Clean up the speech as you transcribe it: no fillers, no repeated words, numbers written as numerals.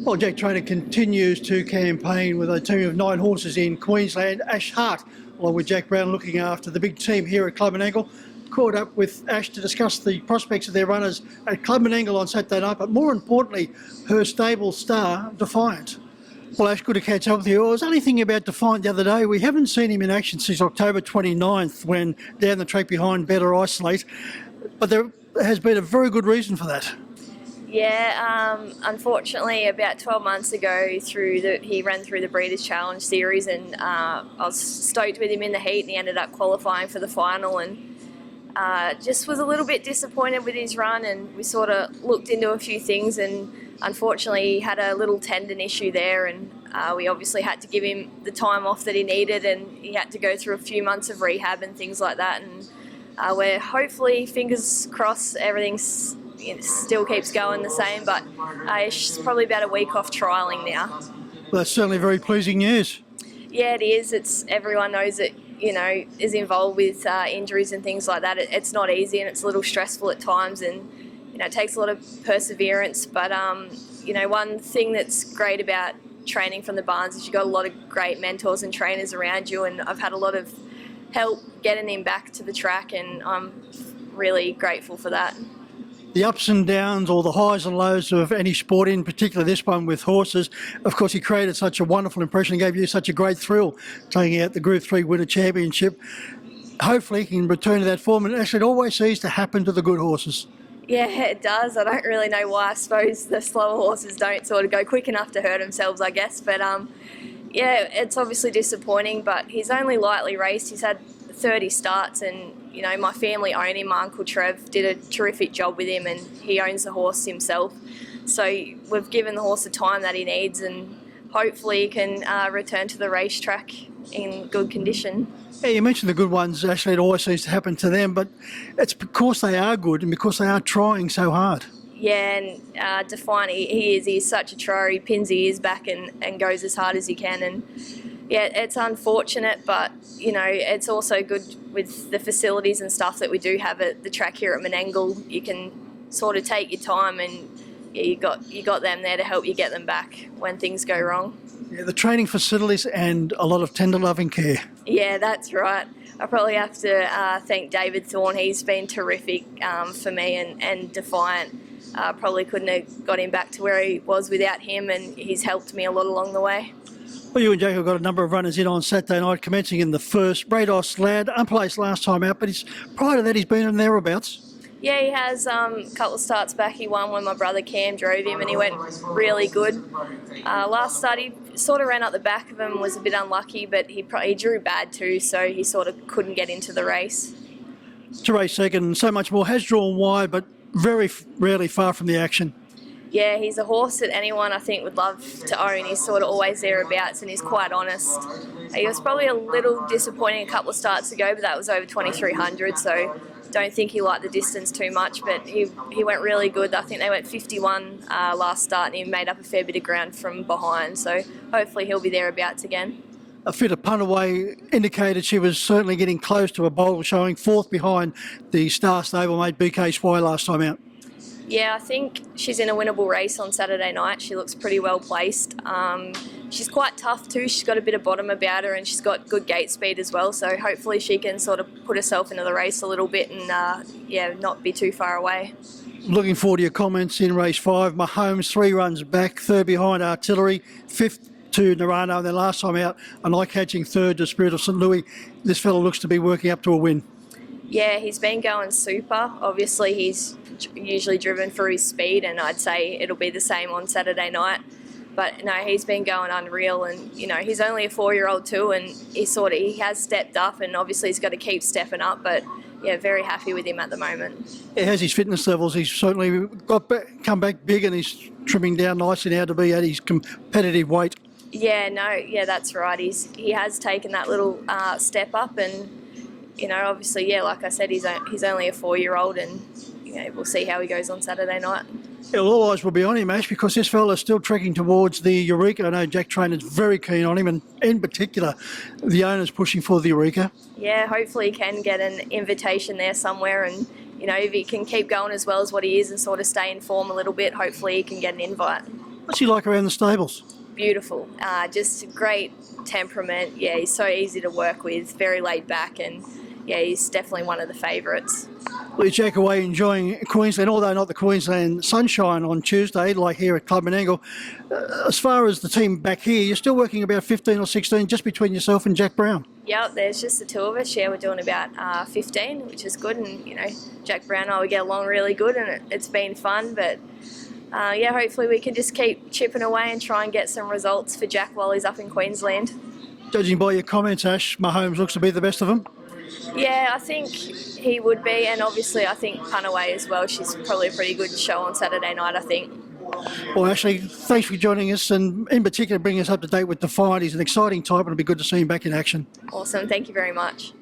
Well, Jack Trainer continues to campaign with a team of 9 horses in Queensland. Ash Hart, along with Jack Brown, looking after the big team here at Club and Angle. Caught up with Ash to discuss the prospects of their runners at Club and Angle on Saturday night, but more importantly, her stable star, Defiant. Well, Ash, good to catch up with you. I was only thinking about Defiant the other day. We haven't seen him in action since October 29th when down the track behind Better Isolate, but there has been a very good reason for that. Yeah, unfortunately, about 12 months ago, he ran through the Breeders' Challenge Series, and I was stoked with him in the heat, and he ended up qualifying for the final, and just was a little bit disappointed with his run. And we sort of looked into a few things, and unfortunately, he had a little tendon issue there, and we obviously had to give him the time off that he needed, and he had to go through a few months of rehab and things like that. And we're hopefully, fingers crossed, everything's still keeps going the same, but it's probably about a week off trialling now. Well, that's certainly very pleasing news. Yeah, it is. Everyone knows that, is involved with injuries and things like that. It's not easy, and it's a little stressful at times, and it takes a lot of perseverance. But one thing that's great about training from the barns is you've got a lot of great mentors and trainers around you, and I've had a lot of help getting him back to the track, and I'm really grateful for that. The ups and downs, or the highs and lows of any sport, in particular this one with horses. Of course, he created such a wonderful impression and gave you such a great thrill taking out the Group 3 Winter Championship. Hopefully he can return to that form, and actually it always seems to happen to the good horses. Yeah, it does. I don't really know why. I suppose the slower horses don't sort of go quick enough to hurt themselves, I guess. But yeah, it's obviously disappointing, but he's only lightly raced. He's had 30 starts, and my family own him. My Uncle Trev did a terrific job with him, and he owns the horse himself. So we've given the horse the time that he needs, and hopefully he can return to the racetrack in good condition. Yeah, you mentioned the good ones. Actually, it always seems to happen to them, but it's because they are good and because they are trying so hard. Yeah, and Defiant, he's such a trier. He pins his ears back and goes as hard as he can, and yeah, it's unfortunate, but it's also good with the facilities and stuff that we do have at the track here at Menangle. You can sort of take your time, and you got them there to help you get them back when things go wrong. Yeah, the training facilities and a lot of tender loving care. Yeah, that's right. I probably have to thank David Thorne. He's been terrific for me, and Defiant. Probably couldn't have got him back to where he was without him, and he's helped me a lot along the way. Well, you and Jack have got a number of runners in on Saturday night, commencing in the first. Brados Lad, unplaced last time out, but prior to that he's been in thereabouts. Yeah, he has a couple of starts back. He won when my brother Cam drove him, and he went really good. Last start, he sort of ran up the back of him, was a bit unlucky, but he drew bad too, so he sort of couldn't get into the race. To race second and so much more, has drawn wide, but very rarely far from the action. Yeah, he's a horse that anyone I think would love to own. He's sort of always thereabouts, and he's quite honest. He was probably a little disappointing a couple of starts ago, but that was over 2,300, so don't think he liked the distance too much, but he went really good. I think they went 51 last start, and he made up a fair bit of ground from behind, so hopefully he'll be thereabouts again. A fit of punt away indicated she was certainly getting close to a bowl, showing fourth behind the star stablemate BK Swy last time out. Yeah, I think she's in a winnable race on Saturday night. She looks pretty well placed. She's quite tough too. She's got a bit of bottom about her, and she's got good gate speed as well. So hopefully she can sort of put herself into the race a little bit and not be too far away. Looking forward to your comments in race 5. Mahomes 3 runs back, third behind Artillery, fifth to Narano, and then last time out an eye-catching third to Spirit of St. Louis. This fellow looks to be working up to a win. Yeah, he's been going super. Obviously he's usually driven for his speed, and I'd say it'll be the same on Saturday night. But no, he's been going unreal, and he's only a 4-year-old too, and he has stepped up, and obviously he's got to keep stepping up. But yeah, very happy with him at the moment. He has his fitness levels. He's certainly come back big, and he's trimming down nicely now to be at his competitive weight. Yeah, that's right. He has taken that little step up, and obviously, like I said, he's only a 4-year-old, and we'll see how he goes on Saturday night. Yeah, well, all eyes will be on him, Ash, because this fella is still trekking towards the Eureka. I know Jack Trainer's very keen on him, and in particular, the owner's pushing for the Eureka. Yeah, hopefully he can get an invitation there somewhere, and if he can keep going as well as what he is and sort of stay in form a little bit, hopefully he can get an invite. What's he like around the stables? Beautiful, just a great temperament. Yeah, he's so easy to work with, very laid back, and yeah, he's definitely one of the favourites. Well, you Jack away enjoying Queensland, although not the Queensland sunshine on Tuesday, like here at Club Menangle. As far as the team back here, you're still working about 15 or 16 just between yourself and Jack Brown. Yep, there's just the two of us. Yeah, we're doing about 15, which is good, and Jack Brown and I, we get along really good, and it's been fun, but yeah, hopefully we can just keep chipping away and try and get some results for Jack while he's up in Queensland. Judging by your comments, Ash, Mahomes looks to be the best of them. Yeah, I think he would be, and obviously I think Punaway as well. She's probably a pretty good show on Saturday night, I think. Well, Ashley, thanks for joining us, and in particular bringing us up to date with Defiant. He's an exciting type, and it'll be good to see him back in action. Awesome, thank you very much.